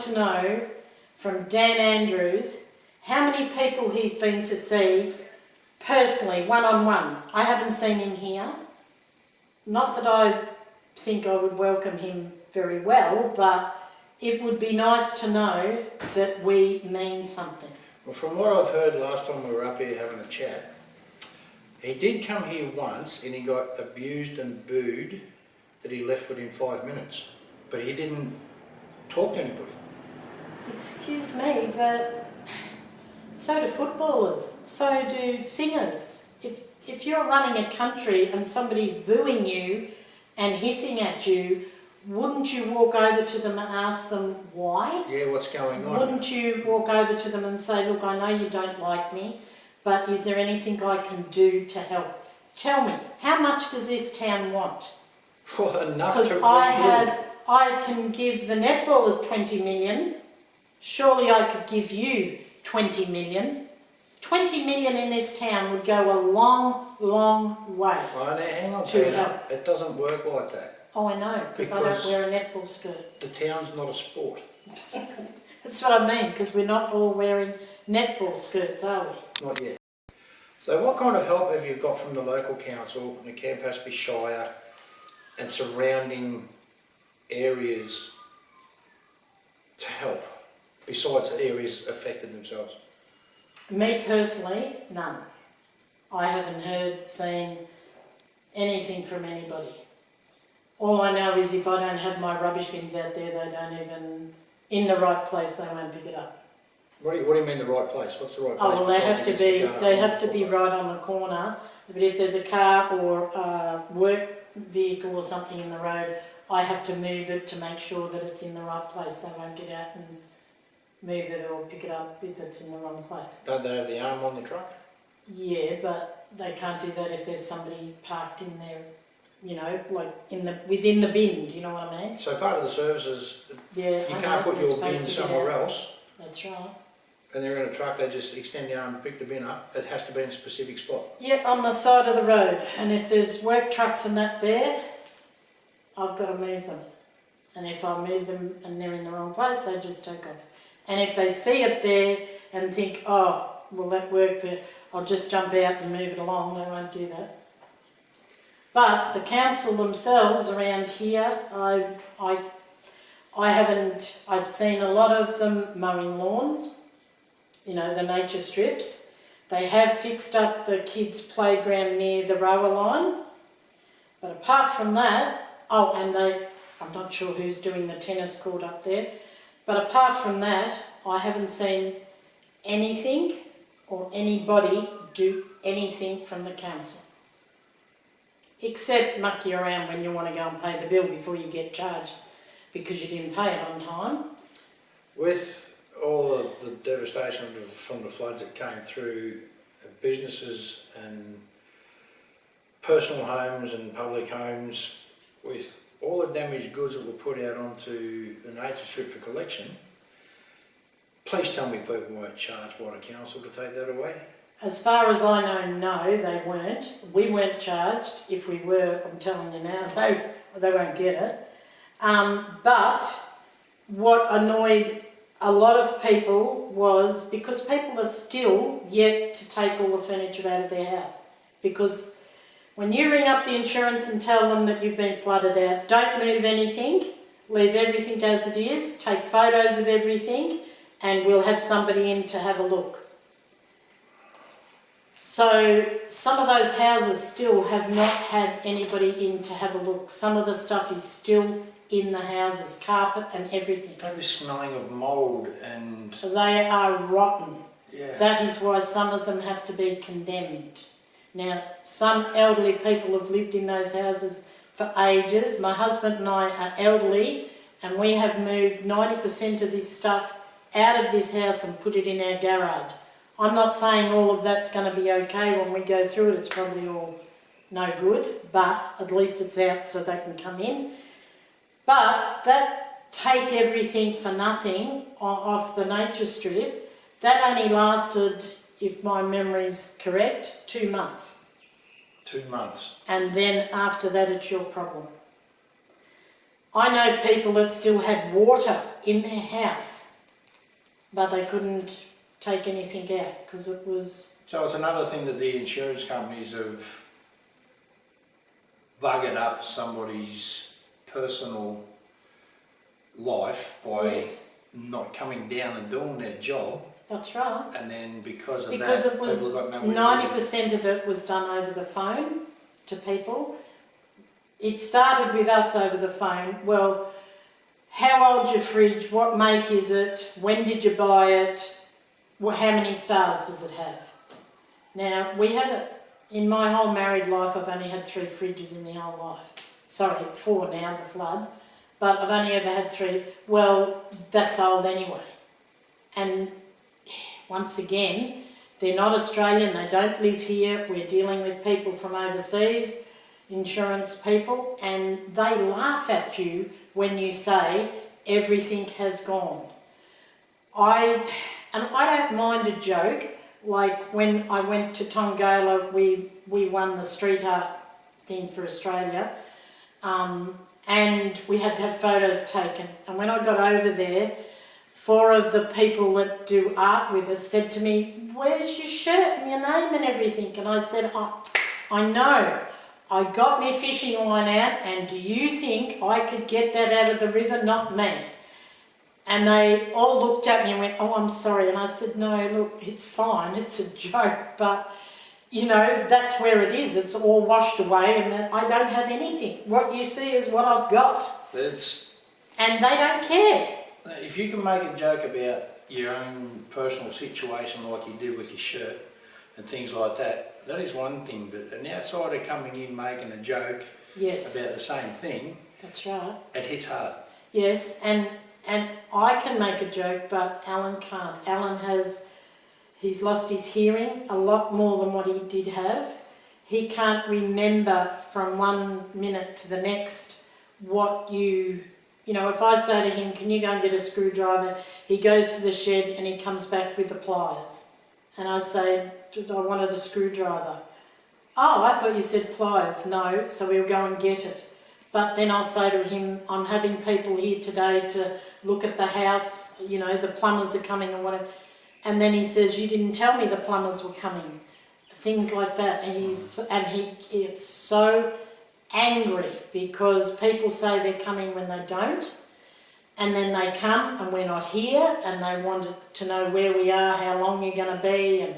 to know from Dan Andrews how many people he's been to see personally, one-on-one. I haven't seen him here. Not that I think I would welcome him very well, but it would be nice to know that we mean something. Well, from what I've heard last time we were up here having a chat, he did come here once and he got abused and booed that he left within 5 minutes. But he didn't talk to anybody. Excuse me, but so do footballers, so do singers. If you're running a country and somebody's booing you and hissing at you, wouldn't you walk over to them and ask them why? Yeah, what's going on? Wouldn't you walk over to them and say, look, I know you don't like me, but is there anything I can do to help? Tell me, how much does this town want? Well, enough to Because I can give the netballers 20 million. Surely I could give you 20 million. 20 million in this town would go a long, long way. Oh, now hang on, to Peter. help. It doesn't work like that. Oh, I know, because I don't wear a netball skirt. The town's not a sport. That's what I mean, because we're not all wearing netball skirts, are we? Not yet. So what kind of help have you got from the local council in the Campaspe Shire and surrounding areas to help, besides the areas affected themselves? Me personally, none. I haven't heard, seen anything from anybody. All I know is if I don't have my rubbish bins out there, they don't even, in the right place, they won't pick it up. What do you mean the right place? What's the right place? Oh, well, they have to be right on the corner. But if there's a car or a work vehicle or something in the road, I have to move it to make sure that it's in the right place. They won't get out and move it or pick it up if it's in the wrong place. Don't they have the arm on the truck? Yeah, but they can't do that if there's somebody parked in there, you know, like within the bin, do you know what I mean? So part of the services, yeah, you can't put your bin somewhere else. That's right. And they're in a truck, they just extend the arm and pick the bin up. It has to be in a specific spot. Yeah, on the side of the road. And if there's work trucks and that there, I've got to move them. And if I move them and they're in the wrong place, they just take off. And if they see it there and think, oh, will that work? I'll just jump out and move it along. They won't do that. But the council themselves around here, I've seen a lot of them mowing lawns, you know, the nature strips. They have fixed up the kids' playground near the rower line. But apart from that, oh, and I'm not sure who's doing the tennis court up there, but apart from that, I haven't seen anything or anybody do anything from the council. Except muck you around when you want to go and pay the bill before you get charged because you didn't pay it on time. With all of the devastation from the floods that came through, businesses and personal homes and public homes, with all the damaged goods that were put out onto the nature strip for collection, please tell me people weren't charged by the council to take that away? As far as I know, no, they weren't. We weren't charged. If we were, I'm telling you now, they won't get it. But what annoyed a lot of people was because people are still yet to take all the furniture out of their house. Because when you ring up the insurance and tell them that you've been flooded out, don't move anything, leave everything as it is, take photos of everything, and we'll have somebody in to have a look. So some of those houses still have not had anybody in to have a look. Some of the stuff is still in the houses, carpet and everything. They were smelling of mould and... So they are rotten. Yeah. That is why some of them have to be condemned. Now, some elderly people have lived in those houses for ages. My husband and I are elderly and we have moved 90% of this stuff out of this house and put it in our garage. I'm not saying all of that's going to be okay when we go through it. It's probably all no good, but at least it's out so they can come in. But that take everything for nothing off the nature strip, that only lasted, if my memory's correct, 2 months. 2 months. And then after that it's your problem. I know people that still had water in their house, but they couldn't take anything out because it was... So it's another thing that the insurance companies have buggered up somebody's personal life by Yes, not coming down and doing their job, that's right. and then because of Because that, it was people have got nowhere to live. 90% of it was done over the phone to people. It started with us over the phone. Well, how old's your fridge? What make is it? When did you buy it? How many stars does it have? Now, we had it, in my whole married life, I've only had 3 fridges in the whole life. Sorry, 4 now, the flood. But I've only ever had 3. Well, that's old anyway. And once again, they're not Australian, they don't live here. We're dealing with people from overseas, insurance people, and they laugh at you when you say everything has gone. I don't mind a joke. Like when I went to Tongaila, we won the street art thing for Australia, and we had to have photos taken. And when I got over there, 4 of the people that do art with us said to me, "Where's your shirt and your name and everything?" And I said, "Oh, I know. I got my fishing line out, and do you think I could get that out of the river? Not me." And they all looked at me and went, "Oh, I'm sorry." And I said, "No, look, it's fine. It's a joke, but, you know, that's where it is. It's all washed away and I don't have anything. What you see is what I've got." And they don't care. If you can make a joke about your own personal situation like you did with your shirt and things like that, that is one thing, but an outsider coming in making a joke Yes, about the same thing, that's right. it hits hard. Yes, and I can make a joke, but Alan can't. He's lost his hearing a lot more than what he did have. He can't remember from one minute to the next what you know, if I say to him, "Can you go and get a screwdriver?" He goes to the shed and he comes back with the pliers. And I say, "I wanted a screwdriver." "Oh, I thought you said pliers." "No," so we'll go and get it. But then I'll say to him, "I'm having people here today to look at the house, you know, the plumbers are coming and whatever." And then he says, "You didn't tell me the plumbers were coming." Things like that. And he gets so angry because people say they're coming when they don't. And then they come and we're not here, and they want to know where we are, how long you're going to be, and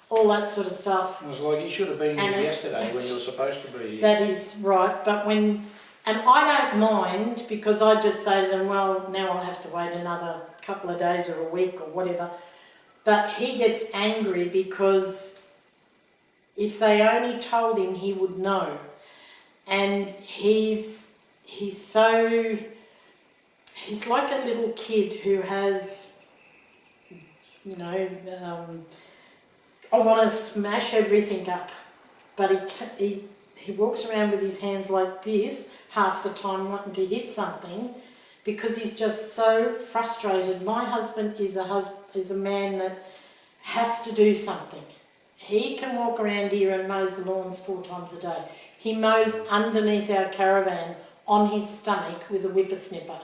all that sort of stuff. It was like you should have been here yesterday when you were supposed to be here. That is right, but and I don't mind, because I just say to them, "Well, now I'll have to wait another couple of days or a week or whatever." But he gets angry because if they only told him, he would know. And he's like a little kid who has, you know, I want to smash everything up, but he walks around with his hands like this half the time wanting to hit something because he's just so frustrated. My husband is a man that has to do something. He can walk around here and mows the lawns 4 times a day. He mows underneath our caravan on his stomach with a whippersnipper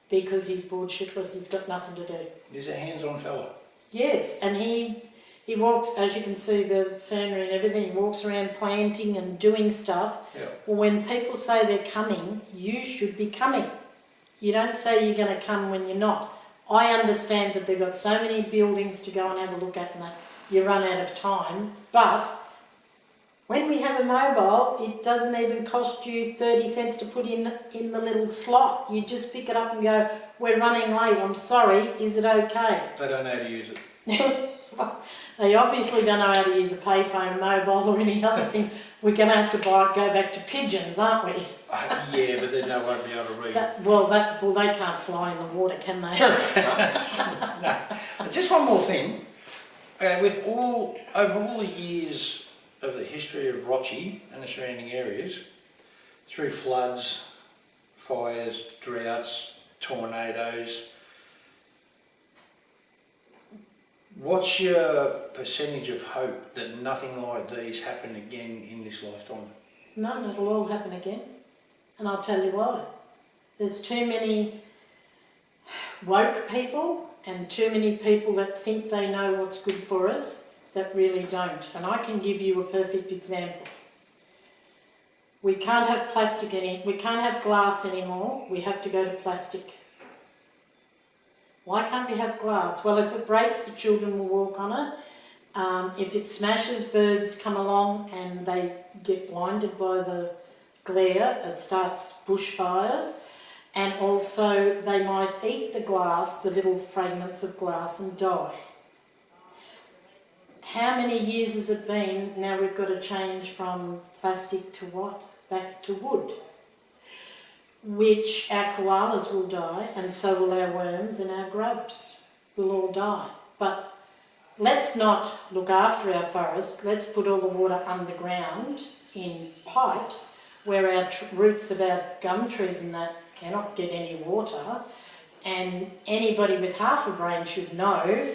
because he's bored shitless, he's got nothing to do. He's a hands-on fella. Yes, and he walks, as you can see, the fernery and everything, he walks around planting and doing stuff. Yeah. Well, when people say they're coming, you should be coming. You don't say you're going to come when you're not. I understand that they've got so many buildings to go and have a look at and that you run out of time, but when we have a mobile, it doesn't even cost you 30 cents to put in the little slot. You just pick it up and go, "We're running late, I'm sorry, is it okay?" They don't know how to use it. They obviously don't know how to use a payphone, mobile or any other thing. We're going to have to go back to pigeons, aren't we? Yeah, but then they won't be able to read. Well, they can't fly in the water, can they? No. But just one more thing. Okay, over all the years of the history of Rochie and the surrounding areas, through floods, fires, droughts, tornadoes, what's your percentage of hope that nothing like these happen again in this lifetime? None, it'll all happen again. And I'll tell you why. There's too many woke people and too many people that think they know what's good for us that really don't. And I can give you a perfect example. We can't have we can't have glass anymore. We have to go to plastic. Why can't we have glass? Well, if it breaks, the children will walk on it. If it smashes, birds come along and they get blinded by the glare. It starts bushfires. And also they might eat the glass, the little fragments of glass, and die. How many years has it been? Now we've got to change from plastic to what? Back to wood. Which our koalas will die, and so will our worms and our grubs will all die. But let's not look after our forest. Let's put all the water underground in pipes where our roots of our gum trees and that cannot get any water. And anybody with half a brain should know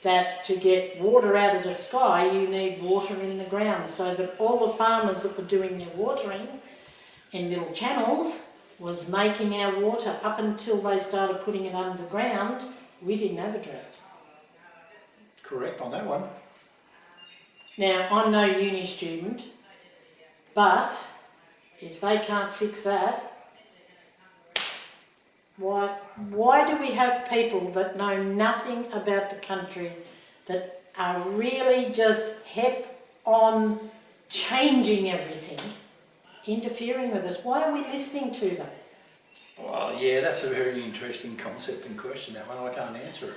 that to get water out of the sky, you need water in the ground. So that all the farmers that were doing their watering in little channels was making our water. Up until they started putting it underground, we didn't have a drought. Correct on that one. Now, I'm no uni student, but if they can't fix that, why do we have people that know nothing about the country that are really just hep on changing everything, interfering with us? Why are we listening to them? Well, yeah, that's a very interesting concept and question, that one. I can't answer it.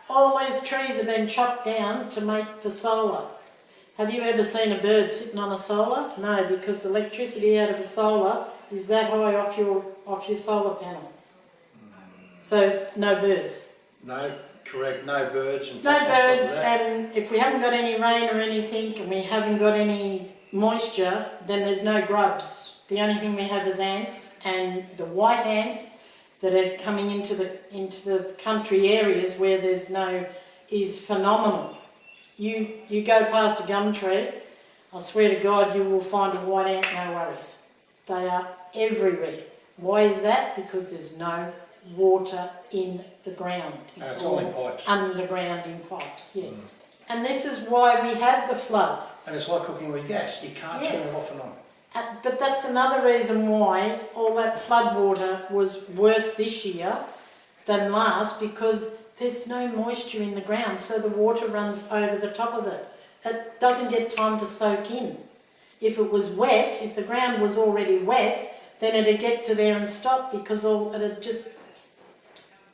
All those trees have been chopped down to make for solar. Have you ever seen a bird sitting on a solar? No, because the electricity out of a solar is that high off your solar panel. So no birds. No, correct, no birds. And no birds, and if we haven't got any rain or anything and we haven't got any moisture, then there's no grubs. The only thing we have is ants, and the white ants that are coming into the country areas where there's no, is phenomenal. You go past a gum tree, I swear to God you will find a white ant, no worries. They are everywhere. Why is that? Because there's no water in the ground. It's all in pipes. Underground in pipes, yes. And this is why we have the floods. And it's like cooking with gas. You can't turn it off and on. But that's another reason why all that flood water was worse this year than last, because there's no moisture in the ground, so the water runs over the top of it. It doesn't get time to soak in. If it was wet, if the ground was already wet, then it'd get to there and stop, because it'd just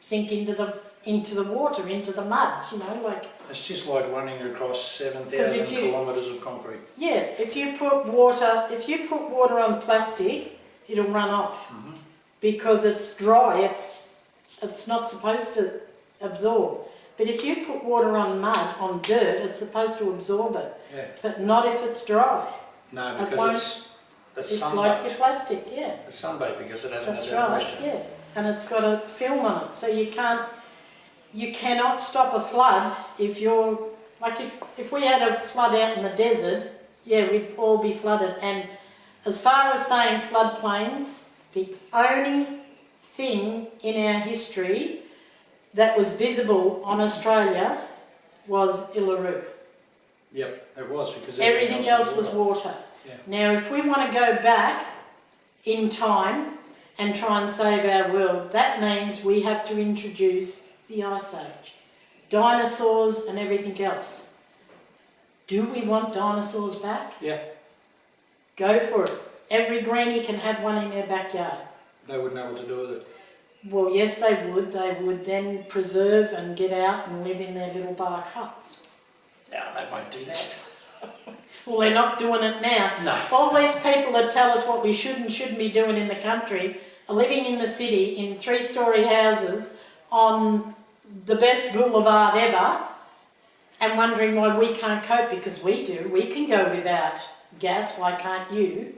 sink into the water, into the mud, you know, like. It's just like running across 7,000 kilometres of concrete. Yeah, if you put water on plastic, it'll run off because it's dry. It's not supposed to absorb. But if you put water on mud, on dirt, it's supposed to absorb it. Yeah. But not if it's dry. No, because it's sunbaked. Like your plastic, yeah. It's sunbaked because it hasn't That's had that right, moisture. yeah. And it's got a film on it, so you cannot stop a flood if you're, like if we had a flood out in the desert, yeah, we'd all be flooded. And as far as saying floodplains, the only thing in our history that was visible on Australia was Uluru. Yep, it was, because everything else was water. Yeah. Now, if we want to go back in time and try and save our world, that means we have to introduce the Ice Age, dinosaurs and everything else. Do we want dinosaurs back? Yeah. Go for it. Every granny can have one in their backyard. They wouldn't know what to do with it. Well, yes, they would. They would then preserve and get out and live in their little bark huts. No, they won't do that. Well, they're not doing it now. No. All these people that tell us what we should and shouldn't be doing in the country are living in the city in 3-storey houses on the best boulevard ever and wondering why we can't cope, because we do. We can go without gas, why can't you?